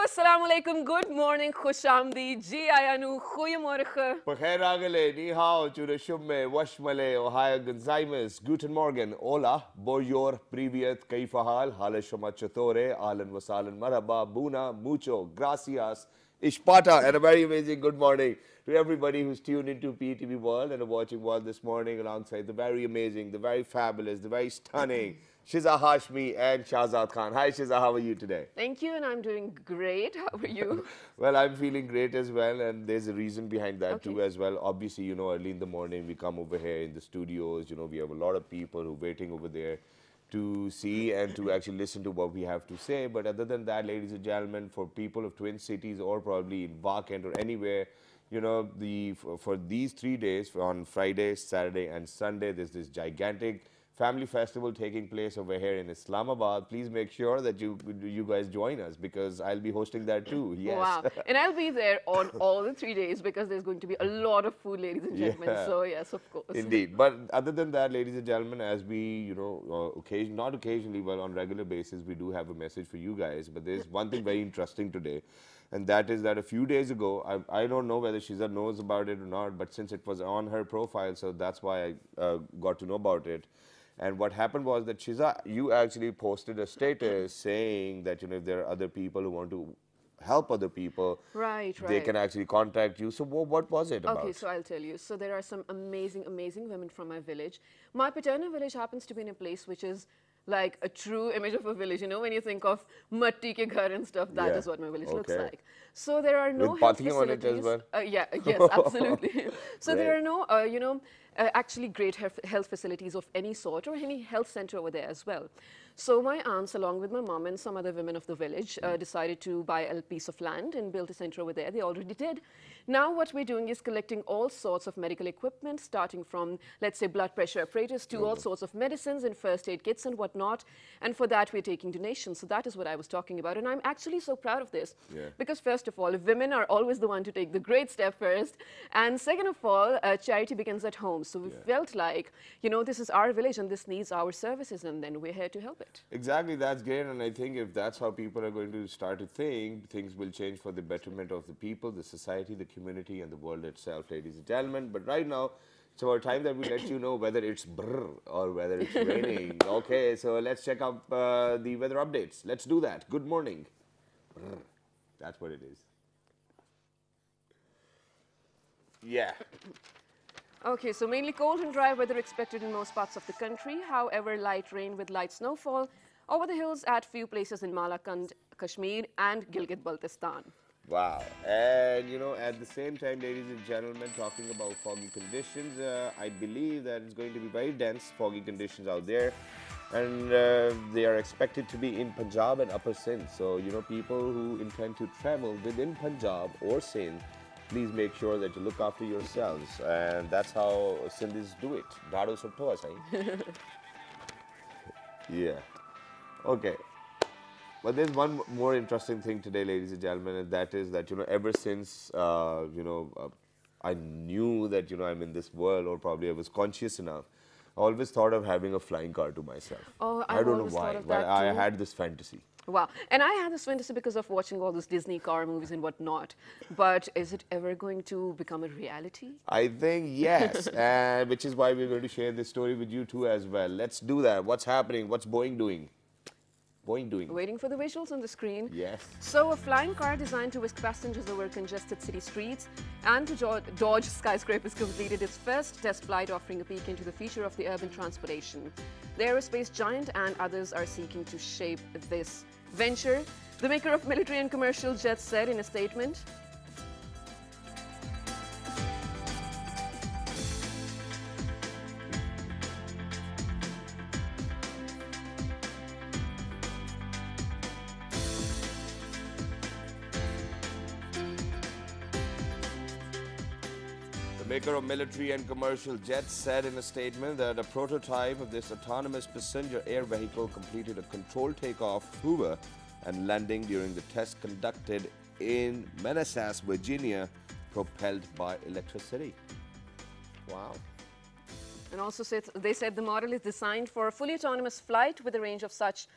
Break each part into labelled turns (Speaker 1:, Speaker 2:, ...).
Speaker 1: assalamu alaikum, good morning, khushamdi, ji ayanu, goeiemorgen.
Speaker 2: Pagheragale, ni hao, churashumme, washmale, ohio gonzaimas, guten morgen, hola, bonjour, privyet, kaifahal, halashoma chatore, ahlan wasalan, marhaba, buna, mucho, gracias, ishpata, and a very amazing good morning to everybody who's tuned into PTV World and are watching World this morning alongside the very amazing, the very fabulous, the very stunning Shiza Hashmi and Shahzad Khan. Hi Shiza, how are you today?
Speaker 1: Thank you, and I'm doing great. How are you?
Speaker 2: Well, I'm feeling great as well, and there's a reason behind that
Speaker 1: Okay.
Speaker 2: too as well. Obviously, you know, early in the morning we come over here in the studios, you know, we have a lot of people who are waiting over there to see and to actually listen to what we have to say. But other than that, ladies and gentlemen, for people of Twin Cities or probably in Vakant or anywhere, you know, for these 3 days, on Friday, Saturday and Sunday, there's this gigantic family festival taking place over here in Islamabad. Please make sure that you guys join us because I'll be hosting that too. Yes.
Speaker 1: Wow. And I'll be there on all the 3 days because there's going to be a lot of food, ladies and gentlemen.
Speaker 2: Yeah.
Speaker 1: So, yes, of course.
Speaker 2: Indeed. But other than that, ladies and gentlemen, as we, you know, not occasionally, but on regular basis, we do have a message for you guys. But there's one thing very interesting today. And that is that a few days ago, I don't know whether Shiza knows about it or not, but since it was on her profile, so that's why I got to know about it. And what happened was that Shiza, you actually posted a status saying that, you know, if there are other people who want to help other people,
Speaker 1: Right.
Speaker 2: they can actually contact you. So what was it about?
Speaker 1: Okay, so I'll tell you. So there are some amazing, amazing women from my village. My paternal village happens to be in a place which is like a true image of a village. You know, when you think of matti ke ghar and stuff, that is what my village looks like. So there are no
Speaker 2: With
Speaker 1: health
Speaker 2: pathi on it as
Speaker 1: facilities.
Speaker 2: well?
Speaker 1: Yeah, yes, absolutely. So there are no, actually great health facilities of any sort or any health center over there as well. So my aunts, along with my mom and some other women of the village, decided to buy a piece of land and build a center over there. They already did. Now what we're doing is collecting all sorts of medical equipment, starting from, let's say, blood pressure apparatus to all sorts of medicines and first aid kits and whatnot. And for that, we're taking donations. So that is what I was talking about. And I'm actually so proud of this. Because first of all, women are always the one to take the great step first. And second of all, charity begins at home. So we felt like, you know, this is our village and this needs our services. And then we're here to help it.
Speaker 2: Exactly, that's great. And I think if that's how people are going to start to think, things will change for the betterment of the people, the society, the community, and the world itself, ladies and gentlemen. But right now, it's our time that we let you know whether it's brr or whether it's raining. Okay, so let's check out the weather updates. Let's do that. Good morning. Brr. That's what it is. Yeah.
Speaker 1: Okay, so mainly cold and dry weather expected in most parts of the country. However, light rain with light snowfall over the hills at few places in Malakand, Kashmir and Gilgit-Baltistan.
Speaker 2: Wow. And, you know, at the same time, ladies and gentlemen, talking about foggy conditions, I believe that it's going to be very dense foggy conditions out there. And they are expected to be in Punjab and Upper Sindh. So, you know, people who intend to travel within Punjab or Sindh, please make sure that you look after yourselves. And that's how Sindhis do it. Dado sabto hai. Yeah. Okay. But there's one more interesting thing today, ladies and gentlemen, and that is that, you know, ever since, I knew that, you know, I'm in this world, or probably I was conscious enough, I always thought of having a flying car to myself.
Speaker 1: Oh,
Speaker 2: I don't know why, but I had this fantasy.
Speaker 1: Wow. And I had this fantasy because of watching all those Disney car movies and whatnot. But is it ever going to become a reality?
Speaker 2: I think yes, which is why we're going to share this story with you too as well. Let's do that. What's happening? What's Boeing doing? Boeing doing?
Speaker 1: Waiting for the visuals on the screen.
Speaker 2: Yes.
Speaker 1: So a flying car designed to whisk passengers over congested city streets and to dodge skyscrapers completed its first test flight, offering a peek into the future of the urban transportation. The aerospace giant and others are seeking to shape this venture. The maker of military and commercial jets said in a statement,
Speaker 2: The maker of military and commercial jets said in a statement that a prototype of this autonomous passenger air vehicle completed a controlled takeoff, Hoover, and landing during the test conducted in Manassas, Virginia, propelled by electricity. Wow.
Speaker 1: and also they said the model is designed for a fully autonomous flight with a range of such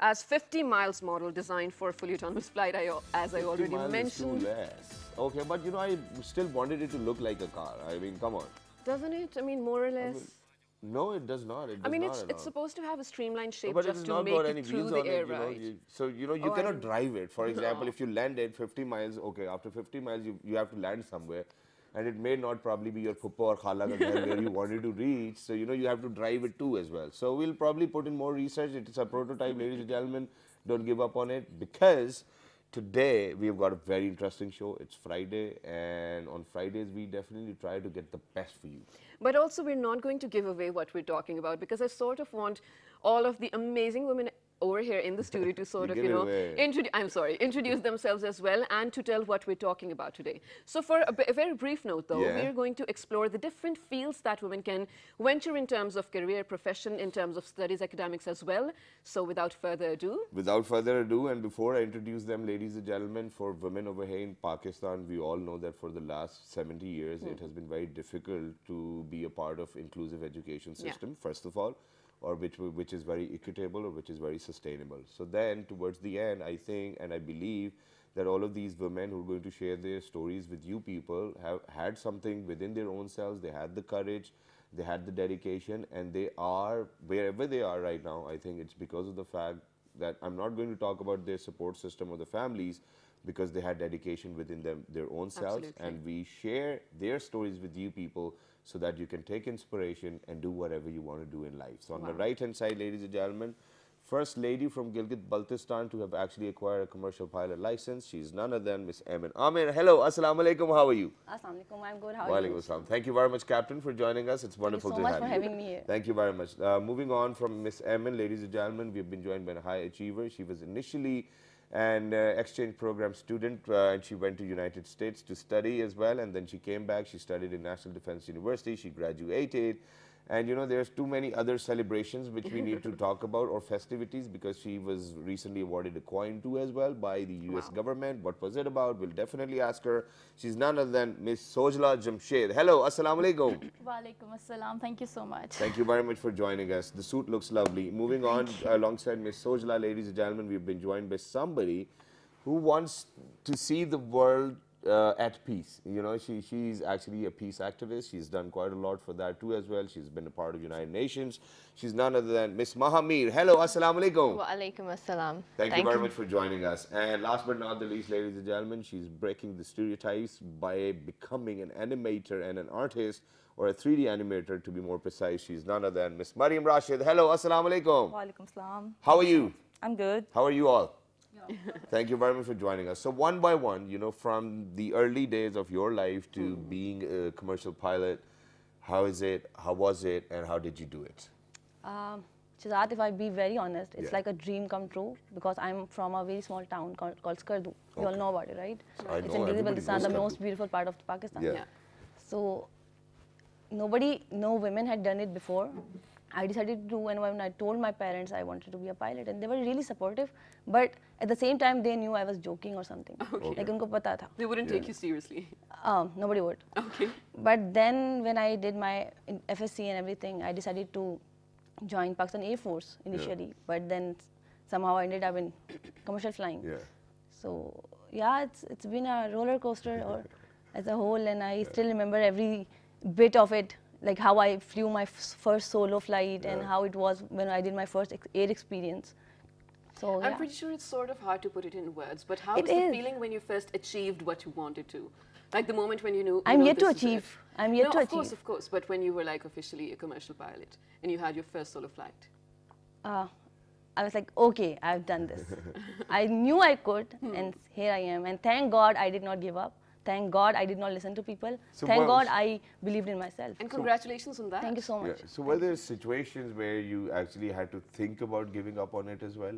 Speaker 1: as 50 miles model designed for a fully autonomous flight, as I
Speaker 2: 50
Speaker 1: already
Speaker 2: miles
Speaker 1: mentioned.
Speaker 2: is too less. Okay, but you know, I still wanted it to look like a car. I mean, come on.
Speaker 1: Doesn't it? I mean, more or less.
Speaker 2: No, it does not. It
Speaker 1: I
Speaker 2: does
Speaker 1: mean,
Speaker 2: not at
Speaker 1: it's
Speaker 2: all.
Speaker 1: supposed to have a streamlined shape
Speaker 2: But it
Speaker 1: just
Speaker 2: has
Speaker 1: to
Speaker 2: not
Speaker 1: make
Speaker 2: got any
Speaker 1: it through
Speaker 2: wheels
Speaker 1: the
Speaker 2: on
Speaker 1: air,
Speaker 2: it, you know.
Speaker 1: right?
Speaker 2: So, you know, you
Speaker 1: Oh, I
Speaker 2: cannot
Speaker 1: didn't-
Speaker 2: drive it. For example,
Speaker 1: No.
Speaker 2: if you landed 50 miles, okay, after 50 miles, you have to land somewhere. And it may not probably be your puppa or khala ka ghar where you wanted to reach. So, you know, you have to drive it too as well. So, we'll probably put in more research. It's a prototype, ladies and gentlemen. Don't give up on it, because today we've got a very interesting show. It's Friday, and on Fridays we definitely try to get the best for you.
Speaker 1: But also, we're not going to give away what we're talking about, because I sort of want all of the amazing women over here in the studio to sort of,
Speaker 2: give
Speaker 1: you
Speaker 2: it
Speaker 1: know,
Speaker 2: away.
Speaker 1: introduce themselves as well, and to tell what we're talking about today. So for a very brief note though,
Speaker 2: Yeah.
Speaker 1: we're going to explore the different fields that women can venture in terms of career, profession, in terms of studies, academics as well. So without further ado,
Speaker 2: Without further ado, and before I introduce them, ladies and gentlemen, for women over here in Pakistan, we all know that for the last 70 years, it has been very difficult to be a part of inclusive education
Speaker 1: Yeah.
Speaker 2: system, first of all, or which is very equitable or which is very sustainable. So then, towards the end, I think and I believe that all of these women who are going to share their stories with you people have had something within their own selves. They had the courage, they had the dedication, and they are wherever they are right now. I think it's because of the fact that I'm not going to talk about their support system or the families, because they had dedication within them, their own selves.
Speaker 1: Absolutely.
Speaker 2: And we share their stories with you people so that you can take inspiration and do whatever you want to do in life. So on the right hand side, ladies and gentlemen, first lady from Gilgit-Baltistan to have actually acquired a commercial pilot license. She's none other than Miss Amin Amir. Hello, assalamu alaikum, how are you?
Speaker 3: Assalamu alaikum, I'm good. How are
Speaker 2: Walaikum
Speaker 3: you?
Speaker 2: assalam. Thank you very much, Captain, for joining us. It's wonderful
Speaker 3: so
Speaker 2: to
Speaker 3: much
Speaker 2: have
Speaker 3: for
Speaker 2: you.
Speaker 3: having me here.
Speaker 2: Thank you very much. Moving on from Miss Amin, ladies and gentlemen, we've been joined by a high achiever. She was initially an exchange program student, and she went to United States to study as well, and then she came back. She studied in National Defense University. She graduated. And you know, there's too many other celebrations which we need to talk about, or festivities, because she was recently awarded a coin too as well by the US government. What was it about? We'll definitely ask her. She's none other than Miss Sojla Jamshed. Hello, assalamu alaikum.
Speaker 3: Walaikum assalam. Thank you so much.
Speaker 2: Thank you very much for joining us. The suit looks lovely. Moving on, alongside Miss Sojla, ladies and gentlemen, we've been joined by somebody who wants to see the world at peace. You know, she's actually a peace activist. She's done quite a lot for that too as well. She's been a part of United Nations. She's none other than Miss Mahamir. Hello, assalamu alaikum.
Speaker 4: Wa alaikum assalam.
Speaker 2: Thank you very much for joining us. And last but not the least, ladies and gentlemen, she's breaking the stereotypes by becoming an animator and an artist, or a 3D animator to be more precise. She's none other than Miss Mariam Rashid. Hello, assalamu alaikum.
Speaker 5: Walaikum salam.
Speaker 2: How are you?
Speaker 5: I'm good.
Speaker 2: How are you all? Thank you very much for joining us. So one by one, you know, from the early days of your life to being a commercial pilot, how is it, how was it, and how did you do it?
Speaker 3: Shazad, if I be very honest, it's
Speaker 2: Yeah.
Speaker 3: like a dream come true, because I'm from a very small town called Skardu. You all know about it, right?
Speaker 2: I
Speaker 3: It's
Speaker 2: know,
Speaker 3: in
Speaker 2: everybody
Speaker 3: Gilgit-Baltistan, the
Speaker 2: knows
Speaker 3: most
Speaker 2: Skardu.
Speaker 3: beautiful part of Pakistan.
Speaker 2: Yeah.
Speaker 3: So no women had done it before. I decided to do, and when I told my parents I wanted to be a pilot, and they were really supportive, but at the same time they knew I was joking or something. Like unko pata tha.
Speaker 1: they wouldn't take you seriously.
Speaker 3: Nobody would.
Speaker 1: Okay.
Speaker 3: But then when I did my FSC and everything, I decided to join Pakistan Air Force initially, but then somehow I ended up in commercial flying.
Speaker 2: Yeah.
Speaker 3: So yeah, it's been a roller coaster or as a whole, and I still remember every bit of it, like how I flew my first solo flight and how it was when I did my first air experience. So
Speaker 1: I'm
Speaker 3: yeah.
Speaker 1: pretty sure it's sort of hard to put it in words, but how
Speaker 3: It
Speaker 1: was the
Speaker 3: is.
Speaker 1: feeling when you first achieved what you wanted to? Like the moment when you knew.
Speaker 3: I'm
Speaker 1: you know,
Speaker 3: yet to
Speaker 1: this is it.
Speaker 3: achieve. I'm yet
Speaker 1: No,
Speaker 3: to
Speaker 1: of course,
Speaker 3: achieve.
Speaker 1: of course. But when you were like officially a commercial pilot and you had your first solo flight.
Speaker 3: I was like, okay, I've done this. I knew I could, and here I am. And thank God I did not give up. Thank God I did not listen to people.
Speaker 2: So
Speaker 3: Thank
Speaker 2: what was-
Speaker 3: God I believed in myself.
Speaker 1: And congratulations on that.
Speaker 3: Thank you so
Speaker 2: Yeah.
Speaker 3: much.
Speaker 2: So were there situations where you actually had to think about giving up on it as well?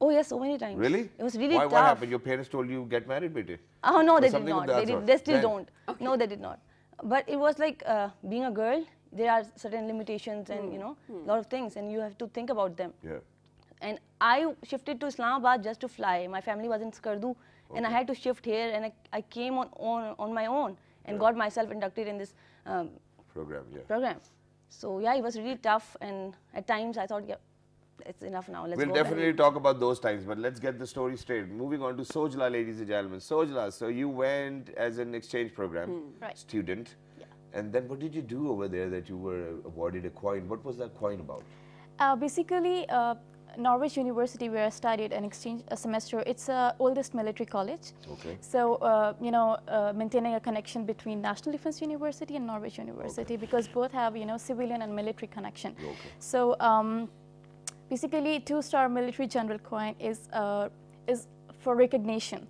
Speaker 3: Oh yes, so many times.
Speaker 2: Really?
Speaker 3: It was really
Speaker 2: Why,
Speaker 3: tough.
Speaker 2: what happened? Your parents told you get married, bete?
Speaker 3: Oh no,
Speaker 2: Or
Speaker 3: they did
Speaker 2: something of
Speaker 3: not.
Speaker 2: that
Speaker 3: They,
Speaker 2: sort?
Speaker 3: they still
Speaker 2: Then-
Speaker 3: don't. No, they did not. But it was like being a girl. There are certain limitations and you know a lot of things, and you have to think about them.
Speaker 2: Yeah.
Speaker 3: And I shifted to Islamabad just to fly. My family was in Skardu, and I had to shift here, and I came on my own and got myself inducted in this
Speaker 2: Program, yeah.
Speaker 3: program. So yeah, it was really tough, and at times I thought, yeah, it's enough now. Let's
Speaker 2: We'll
Speaker 3: go
Speaker 2: definitely
Speaker 3: back.
Speaker 2: talk about those times, but let's get the story straight. Moving on to Sojla, ladies and gentlemen. Sojla, so you went as an exchange program
Speaker 4: Right.
Speaker 2: student.
Speaker 3: Yeah.
Speaker 2: And then what did you do over there that you were awarded a coin? What was that coin about?
Speaker 4: Basically, Norwich University, where I studied an exchange semester, it's the oldest military college.
Speaker 2: Okay.
Speaker 4: So, you know, maintaining a connection between National Defense University and Norwich University, because both have, you know, civilian and military connection.
Speaker 2: Okay.
Speaker 4: So, basically, 2-star military general coin is for recognition.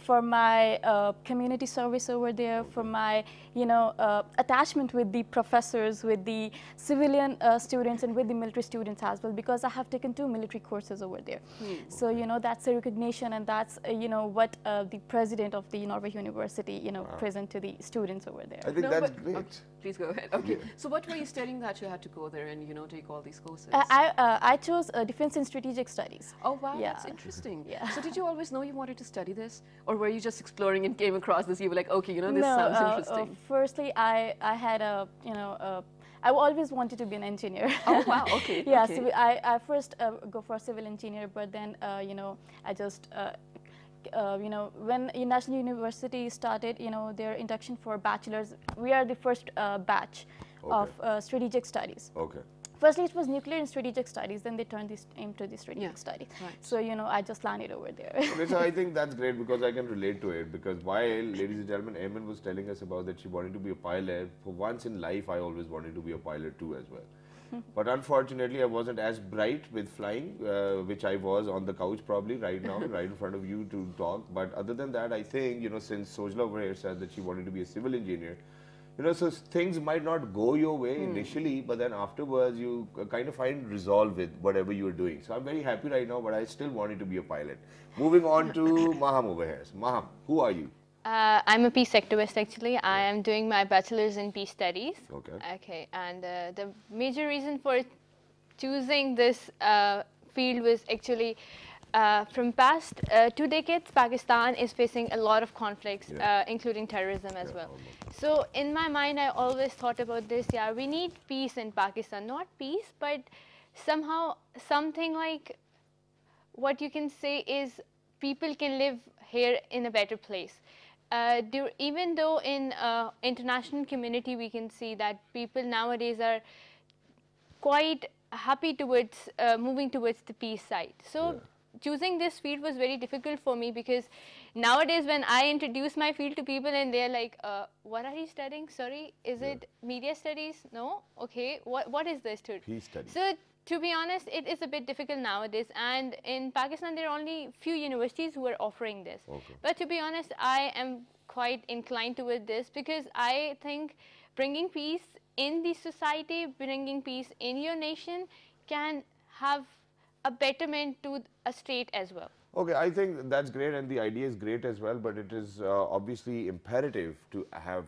Speaker 4: For my community service over there, for my, you know, attachment with the professors, with the civilian students and with the military students as well, because I have taken 2 military courses over there. So, you know, that's a recognition, and that's, you know, what the president of the Norwich University, you know, present to the students over there.
Speaker 2: I think
Speaker 1: No,
Speaker 2: that's
Speaker 1: but-
Speaker 2: great.
Speaker 1: okay, please go ahead. Okay. So what were you studying that you had to go there and, you know, take all these courses?
Speaker 4: I chose defense and strategic studies.
Speaker 1: Oh, wow,
Speaker 4: Yeah.
Speaker 1: that's interesting.
Speaker 4: Yeah.
Speaker 1: So did you always know you wanted to study this? Or were you just exploring and came across this, you were like, okay, you know, this sounds interesting.
Speaker 4: Firstly, I had a, you know, I always wanted to be an engineer.
Speaker 1: Oh, wow, okay.
Speaker 4: Yeah,
Speaker 1: okay.
Speaker 4: so I first go for civil engineer, but then, you know, I just, you know, when National University started, you know, their induction for bachelors, we are the first batch of strategic studies.
Speaker 2: Okay.
Speaker 4: Firstly, it was nuclear and strategic studies, then they turned this into the strategic studies.
Speaker 1: right.
Speaker 4: So, you know, I just landed over there.
Speaker 2: Okay, so I think that's great because I can relate to it, because while, ladies and gentlemen, Eamon was telling us about that she wanted to be a pilot, for once in life I always wanted to be a pilot too as well. But unfortunately I wasn't as bright with flying, which I was on the couch probably right now, right in front of you to talk. But other than that, I think, you know, since Sojla over here said that she wanted to be a civil engineer, you know, so things might not go your way initially, but then afterwards you kind of find resolve with whatever you are doing. So I'm very happy right now, but I still wanted to be a pilot. Moving on to Maham over here. So Maham, who are you?
Speaker 5: I'm a peace activist actually. I am doing my bachelor's in peace studies.
Speaker 2: Okay.
Speaker 5: Okay, and the major reason for choosing this field was actually from past 2 decades, Pakistan is facing a lot of conflicts, including terrorism as well. So in my mind, I always thought about this, yeah, we need peace in Pakistan. Not peace, but somehow something like what you can say is people can live here in a better place. Even though in international community, we can see that people nowadays are quite happy towards moving towards the peace side. So choosing this field was very difficult for me, because nowadays when I introduce my field to people and they're like, what are you studying? Sorry, is it media studies? No? Okay, what is this?
Speaker 2: Peace studies.
Speaker 5: So to be honest, it is a bit difficult nowadays, and in Pakistan there are only few universities who are offering this.
Speaker 2: Okay.
Speaker 5: But to be honest, I am quite inclined toward this, because I think bringing peace in the society, bringing peace in your nation can have a betterment to a state as well.
Speaker 2: Okay, I think that's great and the idea is great as well, but it is obviously imperative to have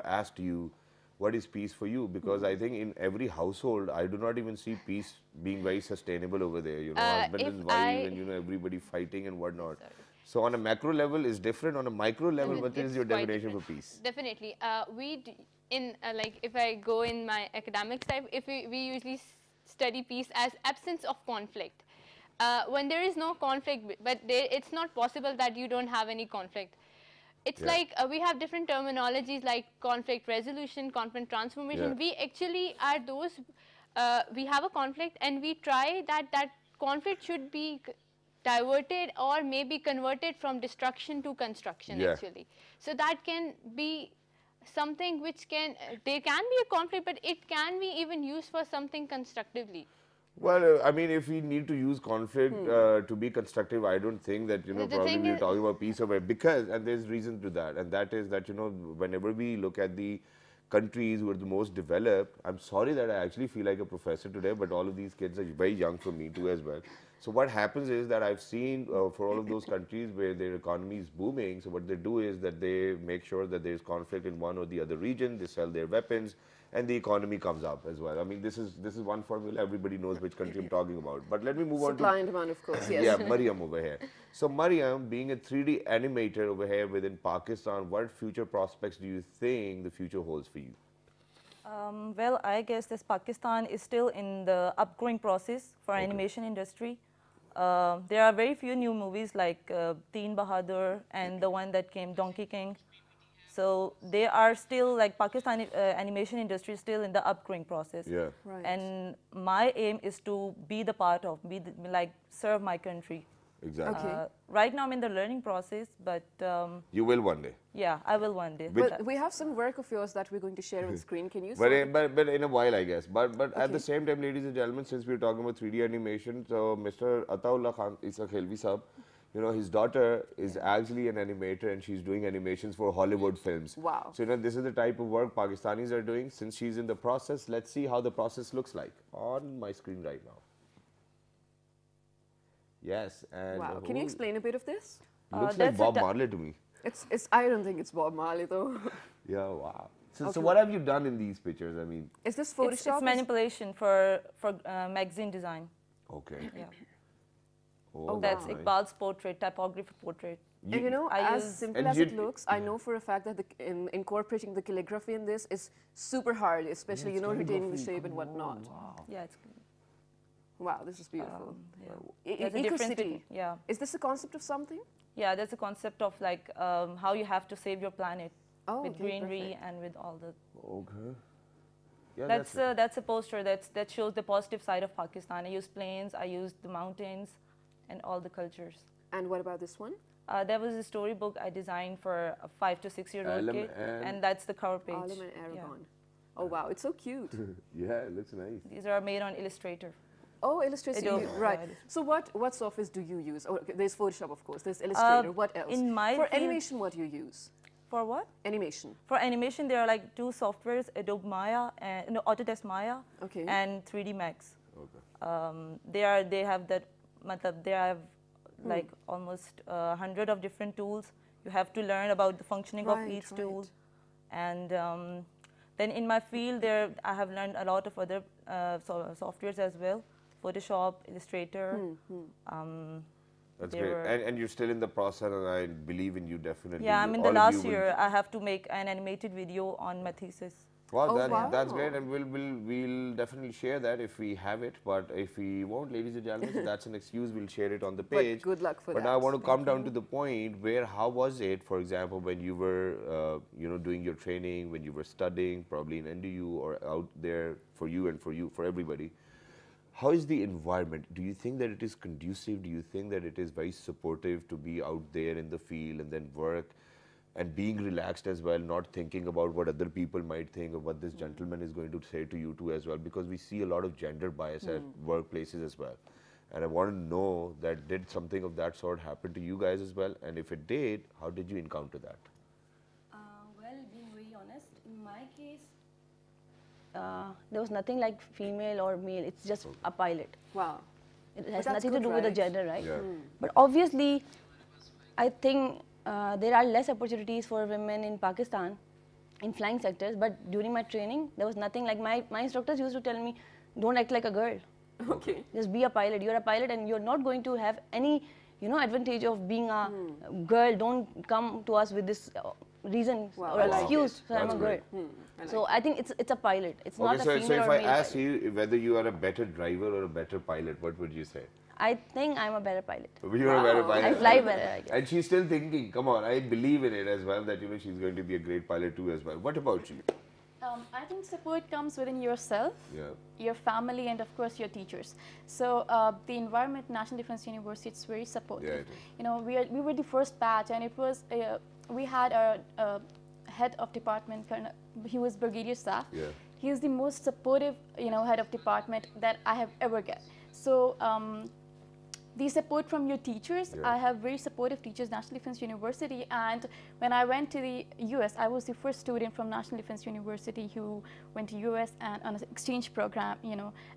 Speaker 2: asked you what is peace for you, because I think in every household I do not even see peace being very sustainable over there, you know, husband and wife and, you know, everybody fighting and whatnot. So on a macro level is different, on a micro level what is
Speaker 5: It's
Speaker 2: your
Speaker 5: quite
Speaker 2: definition for
Speaker 5: different.
Speaker 2: peace?
Speaker 5: Definitely. Like if I go in my academics type, if we usually study peace as absence of conflict. When there is no conflict, but it's not possible that you don't have any conflict. It's like we have different terminologies like conflict resolution, conflict transformation. We actually are those, we have a conflict and we try that conflict should be diverted or maybe converted from destruction to construction actually. So that can be something which can, there can be a conflict, but it can be even used for something constructively.
Speaker 2: Well, I mean, if we need to use conflict to be constructive, I don't think that, you know, probably we're talking about peace over, because, and there's reason to that, and that is that, you know, whenever we look at the countries who are the most developed, I'm sorry that I actually feel like a professor today, but all of these kids are very young for me too as well. So what happens is that I've seen for all of those countries where their economy is booming, so what they do is that they make sure that there's conflict in one or the other region, they sell their weapons, and the economy comes up as well. I mean, this is one formula, everybody knows which country I'm talking about. But let me move on to...
Speaker 1: Supply and demand, of course, yes.
Speaker 2: Yeah, Mariam over here. So Mariam, being a 3D animator over here within Pakistan, what future prospects do you think the future holds for you?
Speaker 3: Well, I guess this Pakistan is still in the upgrowing process for animation industry. There are very few new movies like Teen Bahadur and the one that came, Donkey King. So they are still, like, Pakistani animation industry is still in the upgrowing process.
Speaker 2: Yeah.
Speaker 1: Right.
Speaker 3: And my aim is to be the part of, like, serve my country.
Speaker 2: Exactly.
Speaker 1: Okay.
Speaker 3: Right now I'm in the learning process, but
Speaker 2: You will one day.
Speaker 3: yeah, I will one day.
Speaker 1: Well, we have some work of yours that we're going to share on screen. Can you?
Speaker 2: But in a while, I guess. But at the same time, ladies and gentlemen, since we're talking about 3D animation, so Mr. Ataullah Khan Isa Khelvi Sahab, you know, his daughter is actually an animator and she's doing animations for Hollywood films.
Speaker 1: Wow.
Speaker 2: So, you know, this is the type of work Pakistanis are doing. Since she's in the process, let's see how the process looks like on my screen right now. Yes, and
Speaker 1: Wow. Can you explain a bit of this?
Speaker 2: looks like
Speaker 3: that's a
Speaker 2: Bob Marley to me.
Speaker 1: It's. I don't think it's Bob Marley though.
Speaker 2: Yeah, wow. So what have you done in these pictures? I mean,
Speaker 1: Is this
Speaker 3: it's
Speaker 1: Photoshop?
Speaker 3: manipulation for magazine design.
Speaker 2: okay.
Speaker 3: Yeah.
Speaker 2: Oh,
Speaker 3: That's
Speaker 2: nice.
Speaker 3: Iqbal's portrait, typography portrait.
Speaker 1: And you know,
Speaker 3: I
Speaker 1: as
Speaker 3: use-
Speaker 1: simple
Speaker 2: and
Speaker 1: as it
Speaker 2: you-
Speaker 1: looks, I know for a fact that incorporating the calligraphy in this is super hard, especially, you know, retaining the shape and whatnot.
Speaker 3: Yeah, it's
Speaker 1: Wow, this is beautiful.
Speaker 3: there's a difference
Speaker 1: Eco-city.
Speaker 3: between- yeah.
Speaker 1: Is this a concept of something?
Speaker 3: Yeah, that's a concept of, like, how you have to save your planet
Speaker 1: Oh,
Speaker 3: with
Speaker 1: okay,
Speaker 3: greenery
Speaker 1: perfect.
Speaker 3: and with all the.
Speaker 2: Okay. Yeah,
Speaker 3: That's a poster that shows the positive side of Pakistan. I used plains, I used the mountains, and all the cultures.
Speaker 1: And what about this one?
Speaker 3: There was a storybook I designed for a 5 to 6 year old
Speaker 2: Alam
Speaker 3: kid,
Speaker 2: and-
Speaker 3: and that's the cover page.
Speaker 1: Alam and
Speaker 3: Yeah.
Speaker 1: Aragon. Oh, wow, it's so cute.
Speaker 2: Yeah, it looks nice.
Speaker 3: These are made on Illustrator.
Speaker 1: Oh, Illustrator,
Speaker 3: Adobe.
Speaker 1: right.
Speaker 3: Yeah,
Speaker 1: So what softwares do you use? Oh, okay, there's Photoshop, of course. There's Illustrator. What else?
Speaker 3: in my
Speaker 1: For
Speaker 3: field-
Speaker 1: animation, what do you use?
Speaker 3: For what?
Speaker 1: Animation.
Speaker 3: For animation, there are like 2 softwares: Adobe Maya and no, Autodesk Maya,
Speaker 1: Okay.
Speaker 3: and 3D Max.
Speaker 2: Okay.
Speaker 3: They have that. They have like almost 100 of different tools. You have to learn about the functioning of
Speaker 1: Right,
Speaker 3: each
Speaker 1: right.
Speaker 3: tool, and then in my field, I have learned a lot of other softwares as well: Photoshop, Illustrator.
Speaker 2: That's
Speaker 3: They
Speaker 2: great.
Speaker 3: were-
Speaker 2: And you're still in the process, and I believe in you definitely.
Speaker 3: Yeah, I'm in the
Speaker 2: All of you
Speaker 3: last
Speaker 2: will-
Speaker 3: year. I have to make an animated video on my thesis.
Speaker 2: Wow,
Speaker 1: Oh,
Speaker 2: that's
Speaker 1: wow.
Speaker 2: great, and we'll definitely share that if we have it. But if we won't, ladies and gentlemen, so that's an excuse. We'll share it on the
Speaker 1: But
Speaker 2: page.
Speaker 1: good luck for
Speaker 2: But
Speaker 1: that.
Speaker 2: now I want to come down to the point where how was it, for example, when you were you know, doing your training, when you were studying, probably in NDU or out there for you, for everybody. How is the environment? Do you think that it is conducive? Do you think that it is very supportive to be out there in the field and then work and being relaxed as well, not thinking about what other people might think or what this gentleman is going to say to you too as well? Because we see a lot of gender bias at workplaces as well. And I want to know that did something of that sort happen to you guys as well? And if it did, how did you encounter that?
Speaker 3: Well, being very honest, in my case, there was nothing like female or male. It's just a pilot.
Speaker 1: Wow.
Speaker 3: It has
Speaker 1: that's
Speaker 3: nothing to
Speaker 1: good,
Speaker 3: do with the
Speaker 1: right?
Speaker 3: gender, right?
Speaker 2: Yeah.
Speaker 3: But obviously, I think there are less opportunities for women in Pakistan in flying sectors. But during my training, there was nothing like my instructors used to tell me, don't act like a girl.
Speaker 1: Okay.
Speaker 3: Just be a pilot. You're a pilot, and you're not going to have any, advantage of being a girl. Don't come to us with this reason
Speaker 1: Wow,
Speaker 3: or
Speaker 1: I like
Speaker 3: excuse
Speaker 2: it.
Speaker 3: that I'm
Speaker 2: That's
Speaker 3: a girl.
Speaker 2: great.
Speaker 3: So I think it's a pilot. It's not
Speaker 2: Okay,
Speaker 3: a
Speaker 2: so
Speaker 3: female
Speaker 2: if
Speaker 3: or
Speaker 2: I
Speaker 3: male
Speaker 2: ask
Speaker 3: pilot.
Speaker 2: you whether you are a better driver or a better pilot, what would you say?
Speaker 3: I think I'm a better pilot.
Speaker 2: You are a better pilot.
Speaker 3: I fly better, I guess.
Speaker 2: And she's still thinking, come on, I believe in it as well, that she's going to be a great pilot too as well. What about you?
Speaker 4: I think support comes within yourself,
Speaker 2: Yeah.
Speaker 4: your family, and of course your teachers. So the environment, National Defense University, it's very supportive.
Speaker 2: Yeah, it is.
Speaker 4: We were the first batch, and it was we had our head of department. He was Brigadier Staff.
Speaker 2: Yeah.
Speaker 4: He is the most supportive, head of department that I have ever get. So the support from your teachers,
Speaker 2: Yeah.
Speaker 4: I have very supportive teachers, National Defense University, and when I went to the US, I was the first student from National Defense University who went to US and on an exchange program,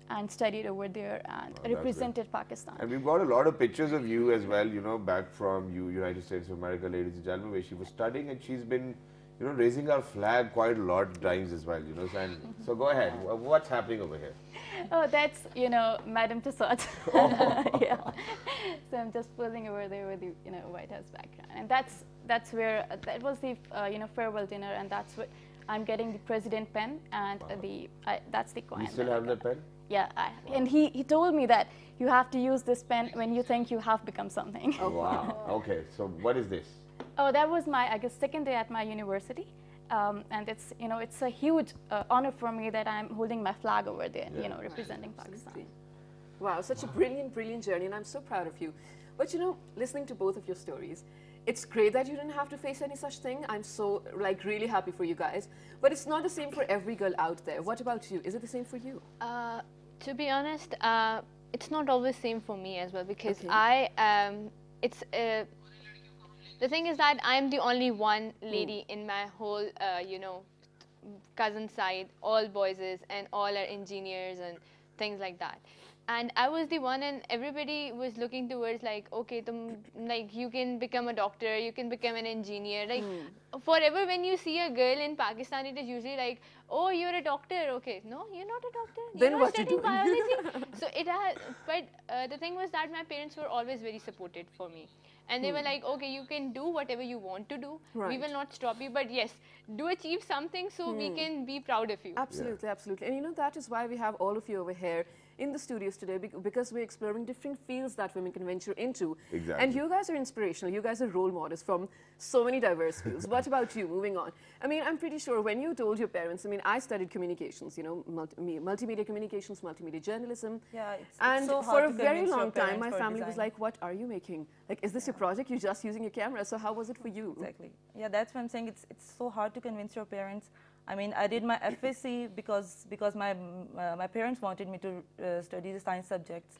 Speaker 4: and studied over there and
Speaker 2: that's
Speaker 4: represented Pakistan.
Speaker 2: And we've got a lot of pictures of you as well, back from United States of America, ladies and gentlemen, where she was studying, and she's been, raising our flag quite a lot of times as well, and so go ahead. What's happening over here?
Speaker 4: Oh, that's, Madam Tussauds. Yeah. So I'm just posing over there with the, White House background. And that's where, that was the, farewell dinner, and that's what I'm getting the president pen, and that's the coin.
Speaker 2: You still have that pen?
Speaker 4: Yeah, and he told me that you have to use this pen when you think you have become something.
Speaker 2: Oh, wow. Okay, so what is this?
Speaker 4: Oh, that was my, I guess, second day at my university. And it's, it's a huge honor for me that I'm holding my flag over there, representing Pakistan.
Speaker 1: Wow, such a brilliant, brilliant journey, and I'm so proud of you. But listening to both of your stories, it's great that you didn't have to face any such thing. I'm so, really happy for you guys. But it's not the same for every girl out there. What about you? Is it the same for you?
Speaker 5: To be honest, it's not always same for me as well, because the thing is that I'm the only one lady in my whole, cousin side, all boys and all are engineers and things like that. And I was the one, and everybody was looking towards okay, you can become a doctor, you can become an engineer. Forever when you see a girl in Pakistan, it is usually oh, you're a doctor. Okay, no, you're not a doctor.
Speaker 1: Then
Speaker 5: you're
Speaker 1: what
Speaker 5: not
Speaker 1: you
Speaker 5: studying biology. So it has, but the thing was that my parents were always very supportive for me. And they were like, okay, you can do whatever you want to do.
Speaker 1: Right.
Speaker 5: We will not stop you, but yes, do achieve something so we can be proud of you.
Speaker 1: Absolutely, absolutely. And that is why we have all of you over here in the studios today, because we're exploring different fields that women can venture into.
Speaker 2: Exactly.
Speaker 1: And you guys are inspirational. You guys are role models from so many diverse fields. What about you? Moving on. I'm pretty sure when you told your parents, I studied communications, multimedia communications, multimedia journalism.
Speaker 6: Yeah, it's
Speaker 1: and
Speaker 6: so
Speaker 1: for
Speaker 6: hard
Speaker 1: a
Speaker 6: to
Speaker 1: very
Speaker 6: convince your
Speaker 1: long time,
Speaker 6: parents
Speaker 1: my
Speaker 6: for
Speaker 1: family was
Speaker 6: design.
Speaker 1: like, what are you making? Is this your project? You're just using your camera. So how was it for you?
Speaker 6: Exactly. Yeah, that's what I'm saying. It's so hard to convince your parents. I did my FSC because my parents wanted me to study the science subjects.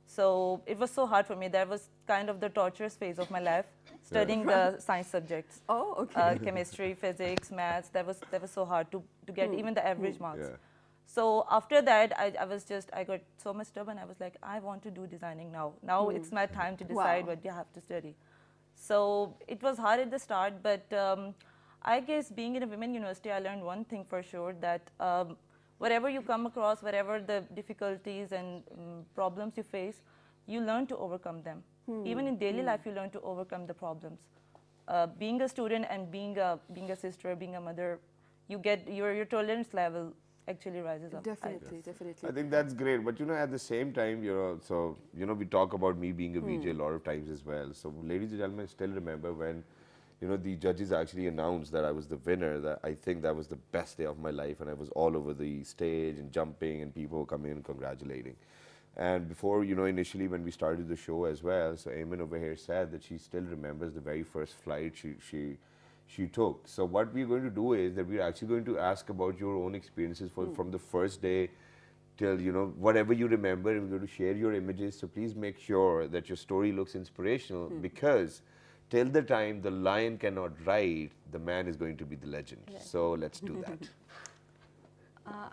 Speaker 6: So it was so hard for me. That was kind of the torturous phase of my life, studying the science subjects.
Speaker 1: Oh, okay.
Speaker 6: Chemistry, physics, maths. That was so hard to get even the average marks.
Speaker 2: Yeah.
Speaker 6: So after that, I got so much stubborn. I was like, I want to do designing now. Now it's my time to decide what you have to study. So it was hard at the start, but I guess being in a women university, I learned one thing for sure, that whatever you come across, whatever the difficulties and problems you face, you learn to overcome them. Even in daily life, you learn to overcome the problems. Being a student and being a sister, being a mother, you get your tolerance level actually rises up.
Speaker 1: Definitely, definitely.
Speaker 2: I think that's great, but at the same time, we talk about me being a VJ a lot of times as well. So, ladies and gentlemen, still remember when, the judges actually announced that I was the winner. That I think that was the best day of my life, and I was all over the stage and jumping, and people were coming and congratulating. And before, initially when we started the show as well, so Ayman over here said that she still remembers the very first flight she took. So what we're going to do is that we're actually going to ask about your own experiences from the first day till, whatever you remember, and we're going to share your images. So please make sure that your story looks inspirational, because till the time the lion cannot ride, the man is going to be the legend. Right. So let's do that.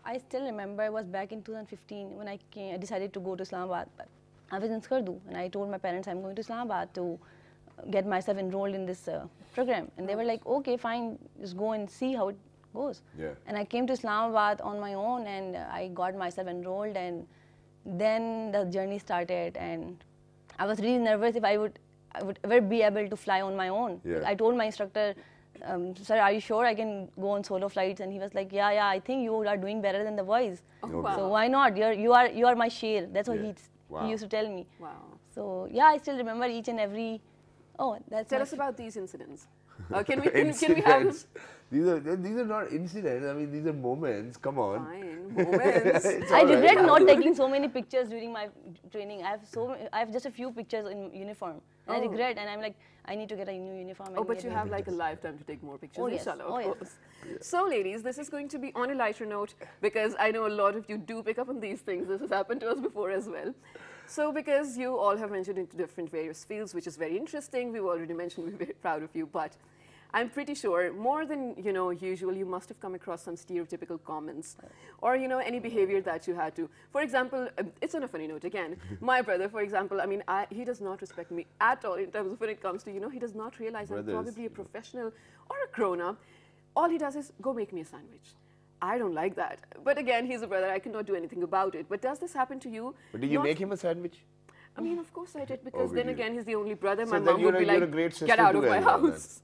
Speaker 3: I still remember it was back in 2015 when I decided to go to Islamabad. I was in Skardu, and I told my parents I'm going to Islamabad to get myself enrolled in this program. And they were like, okay, fine, just go and see how it goes.
Speaker 2: Yeah.
Speaker 3: And I came to Islamabad on my own, and I got myself enrolled, and then the journey started. And I was really nervous if I would ever be able to fly on my own.
Speaker 2: Yeah.
Speaker 3: I told my instructor, sir, are you sure I can go on solo flights? And he was like, yeah, I think you are doing better than the boys.
Speaker 1: Oh, wow.
Speaker 3: So why not? You are my share. That's what he used to tell me.
Speaker 1: Wow.
Speaker 3: So yeah, I still remember each and every. Oh, that's.
Speaker 1: Tell us about these incidents. Can we have?
Speaker 2: These are not incidents. I mean, these are moments. Come on.
Speaker 1: Fine, moments.
Speaker 3: I regret not taking so many pictures during my training. I have just a few pictures in uniform. And I regret, and I'm like, I need to get a new uniform.
Speaker 1: Oh, but you have like a lifetime to take more pictures, inshallah, of course.
Speaker 2: Yeah.
Speaker 1: So, ladies, this is going to be on a lighter note, because I know a lot of you do pick up on these things. This has happened to us before as well. So, because you all have ventured into different various fields, which is very interesting. We've already mentioned we're very proud of you, but I'm pretty sure more than usual, you must have come across some stereotypical comments, or any behavior that you had to. For example, it's on a funny note again. My brother, for example, I mean, he does not respect me at all in terms of when it comes to he does not realize I'm probably a professional or a grown-up. All he does is go make me a sandwich. I don't like that. But again, he's a brother. I cannot do anything about it. But does this happen to you?
Speaker 2: But did you make him a sandwich?
Speaker 1: I mean, of course I did, because then again, he's the only brother.
Speaker 2: So
Speaker 1: my mom would be like, get out of my house.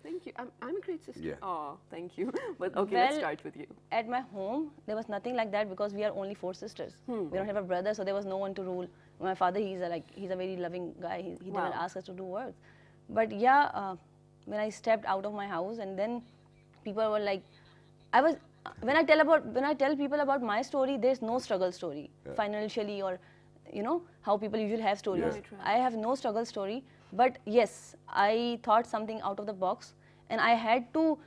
Speaker 1: Thank you. I'm a great sister.
Speaker 2: Yeah.
Speaker 1: Oh, thank you. But okay, let's
Speaker 3: Well,
Speaker 1: start with you.
Speaker 3: At my home, there was nothing like that because we are only 4 sisters. We don't have a brother, so there was no one to rule. My father, he's a very loving guy. He never asked us to do work. But yeah, when I stepped out of my house, and then people were like, when I tell people about my story, there's no struggle story financially, or how people usually have stories.
Speaker 2: Yeah. Right,
Speaker 3: I have no struggle story, but yes, I thought something out of the box, and I had to